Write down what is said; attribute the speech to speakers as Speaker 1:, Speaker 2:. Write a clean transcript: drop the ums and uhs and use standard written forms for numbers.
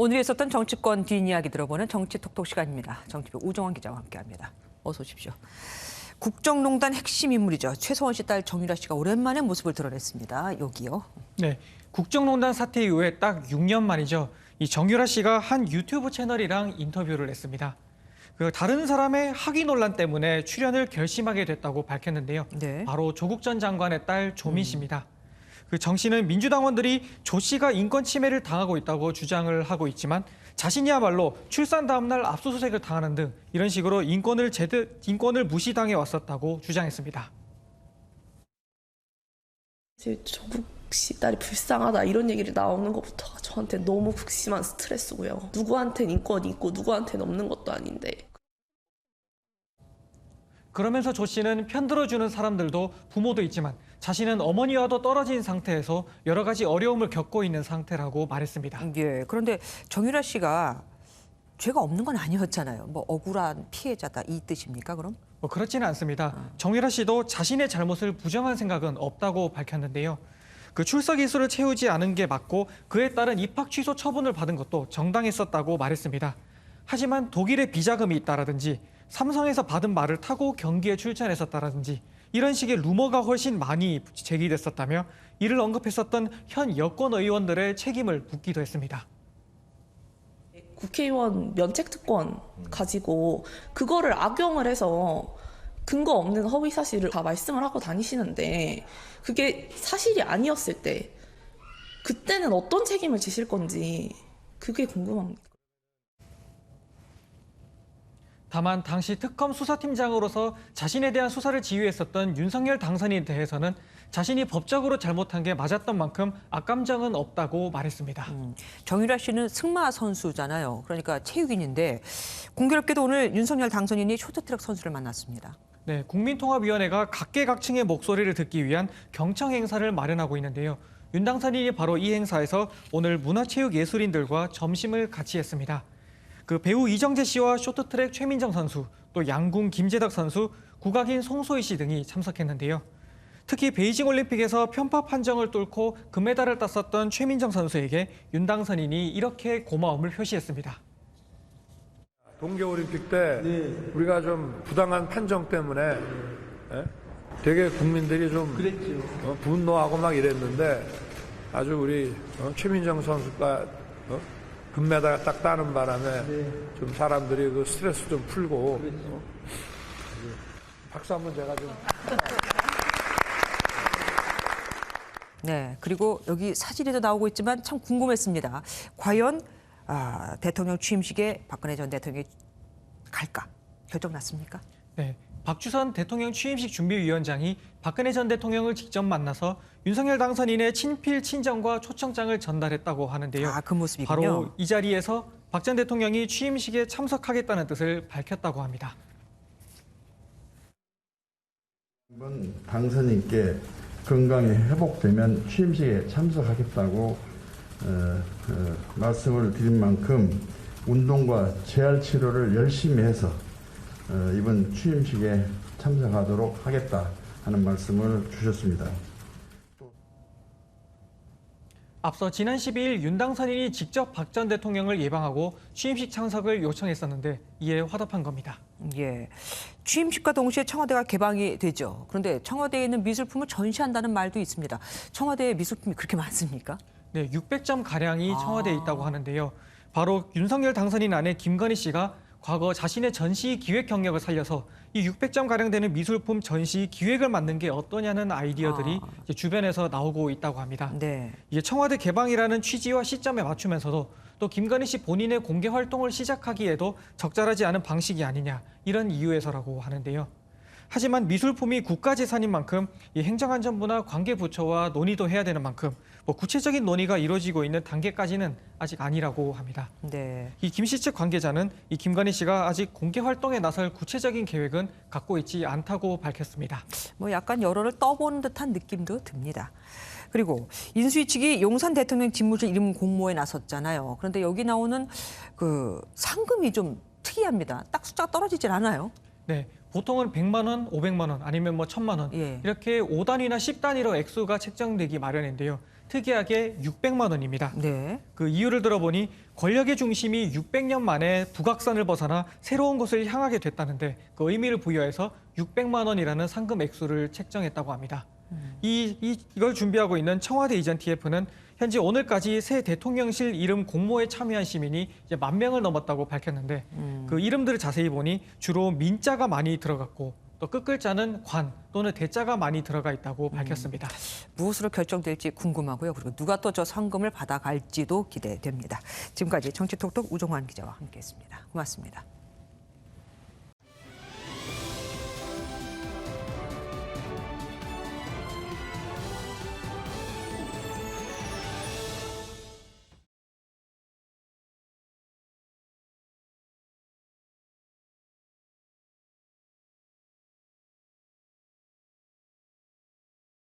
Speaker 1: 오늘 있었던 정치권 뒷이야기 들어보는 정치톡톡 시간입니다. 정치부 우정원 기자와 함께합니다. 어서 오십시오. 국정농단 핵심 인물이죠. 최서원 씨 딸 정유라 씨가 오랜만에 모습을 드러냈습니다. 여기요.
Speaker 2: 네, 국정농단 사태 이후에 딱 6년 만이죠. 이 정유라 씨가 한 유튜브 채널이랑 인터뷰를 했습니다. 다른 사람의 학위 논란 때문에 출연을 결심하게 됐다고 밝혔는데요.
Speaker 1: 네.
Speaker 2: 바로 조국 전 장관의 딸 조민 씨입니다. 정 씨는 민주당원들이 조 씨가 인권 침해를 당하고 있다고 주장을 하고 있지만 자신이야말로 출산 다음 날 압수수색을 당하는 등 이런 식으로 인권을 무시당해 왔었다고 주장했습니다.
Speaker 3: 조국 씨 딸이 불쌍하다 이런 얘기를 나오는 것부터가 저한테 너무 극심한 스트레스고요. 누구한테는 인권이 있고 누구한테는 없는 것도 아닌데.
Speaker 2: 그러면서 조 씨는 편들어주는 사람들도 부모도 있지만 자신은 어머니와도 떨어진 상태에서 여러 가지 어려움을 겪고 있는 상태라고 말했습니다.
Speaker 1: 예. 그런데 정유라 씨가 죄가 없는 건 아니었잖아요. 뭐 억울한 피해자다 이 뜻입니까, 그럼?
Speaker 2: 그렇지는 않습니다. 정유라 씨도 자신의 잘못을 부정한 생각은 없다고 밝혔는데요. 출석 일수를 채우지 않은 게 맞고 그에 따른 입학 취소 처분을 받은 것도 정당했었다고 말했습니다. 하지만 독일에 비자금이 있다라든지 삼성에서 받은 말을 타고 경기에 출전했었다라든지 이런 식의 루머가 훨씬 많이 제기됐었다며 이를 언급했었던 현 여권 의원들의 책임을 묻기도 했습니다.
Speaker 3: 국회의원 면책특권 가지고 그거를 악용을 해서 근거 없는 허위 사실을 다 말씀을 하고 다니시는데 그게 사실이 아니었을 때 그때는 어떤 책임을 지실 건지 그게 궁금합니다.
Speaker 2: 다만 당시 특검 수사팀장으로서 자신에 대한 수사를 지휘했었던 윤석열 당선인에 대해서는 자신이 법적으로 잘못한 게 맞았던 만큼 악감정은 없다고 말했습니다.
Speaker 1: 정유라 씨는 승마 선수잖아요. 그러니까 체육인인데 공교롭게도 오늘 윤석열 당선인이 쇼트트랙 선수를 만났습니다.
Speaker 2: 네, 국민통합위원회가 각계각층의 목소리를 듣기 위한 경청 행사를 마련하고 있는데요. 윤 당선인이 바로 이 행사에서 오늘 문화체육예술인들과 점심을 같이 했습니다. 배우 이정재 씨와 쇼트트랙 최민정 선수, 또 양궁 김재덕 선수, 국악인 송소희 씨 등이 참석했는데요. 특히 베이징 올림픽에서 편파 판정을 뚫고 금메달을 땄었던 최민정 선수에게 윤 당선인이 이렇게 고마움을 표시했습니다.
Speaker 4: 동계올림픽 때 우리가 좀 부당한 판정 때문에 되게 국민들이 좀 분노하고 막 이랬는데 아주 우리 최민정 선수가 금메달 딱 따는 바람에 좀 사람들이 그 스트레스 좀 풀고 박수 한번 제가 좀.
Speaker 1: 네, 그리고 여기 사진에도 나오고 있지만 참 궁금했습니다. 과연 대통령 취임식에 박근혜 전 대통령이 갈까? 결정 났습니까?
Speaker 2: 네, 박주선 대통령 취임식 준비위원장이 박근혜 전 대통령을 직접 만나서 윤석열 당선인의 친필 친정과 초청장을 전달했다고 하는데요.
Speaker 1: 그 모습이군요.
Speaker 2: 바로 이 자리에서 박 전 대통령이 취임식에 참석하겠다는 뜻을 밝혔다고 합니다.
Speaker 5: 당선인께 건강이 회복되면 취임식에 참석하겠다고 말씀을 드린 만큼 운동과 재활 치료를 열심히 해서 이번 취임식에 참석하도록 하겠다 하는 말씀을 주셨습니다.
Speaker 2: 앞서 지난 12일 윤 당선인이 직접 박 전 대통령을 예방하고 취임식 참석을 요청했었는데 이에 화답한 겁니다.
Speaker 1: 예, 취임식과 동시에 청와대가 개방이 되죠. 그런데 청와대에 있는 미술품을 전시한다는 말도 있습니다. 청와대에 미술품이 그렇게 많습니까?
Speaker 2: 네, 600점 가량이 청와대에 있다고 하는데요. 바로 윤석열 당선인 아내 김건희 씨가 과거 자신의 전시 기획 경력을 살려서 이 600점 가량 되는 미술품 전시 기획을 만든 게 어떠냐는 아이디어들이 이제 주변에서 나오고 있다고 합니다.
Speaker 1: 네.
Speaker 2: 이게 청와대 개방이라는 취지와 시점에 맞추면서도 또 김건희 씨 본인의 공개 활동을 시작하기에도 적절하지 않은 방식이 아니냐 이런 이유에서라고 하는데요. 하지만 미술품이 국가재산인 만큼 이 행정안전부나 관계부처와 논의도 해야 되는 만큼 구체적인 논의가 이루어지고 있는 단계까지는 아직 아니라고 합니다.
Speaker 1: 네.
Speaker 2: 이 김 씨 측 관계자는 이 김건희 씨가 아직 공개 활동에 나설 구체적인 계획은 갖고 있지 않다고 밝혔습니다.
Speaker 1: 약간 여론을 떠보는 듯한 느낌도 듭니다. 그리고 인수위 측이 용산 대통령 집무실 이름 공모에 나섰잖아요. 그런데 여기 나오는 상금이 좀 특이합니다. 딱 숫자가 떨어지질 않아요.
Speaker 2: 네, 보통은 100만 원, 500만 원 아니면 뭐 1000만 원
Speaker 1: 예.
Speaker 2: 이렇게 5단위나 10단위로 액수가 책정되기 마련인데요. 특이하게 600만 원입니다.
Speaker 1: 네.
Speaker 2: 그 이유를 들어보니 권력의 중심이 600년 만에 북악선을 벗어나 새로운 곳을 향하게 됐다는데 그 의미를 부여해서 600만 원이라는 상금 액수를 책정했다고 합니다. 이걸 준비하고 있는 청와대 이전 TF는 현재 오늘까지 새 대통령실 이름 공모에 참여한 시민이 이제 10,000명을 넘었다고 밝혔는데 그 이름들을 자세히 보니 주로 민자가 많이 들어갔고 또 끝글자는 관 또는 대자가 많이 들어가 있다고 밝혔습니다.
Speaker 1: 무엇으로 결정될지 궁금하고요. 그리고 누가 또 저 상금을 받아갈지도 기대됩니다. 지금까지 정치톡톡 우종환 기자와 함께했습니다. 고맙습니다.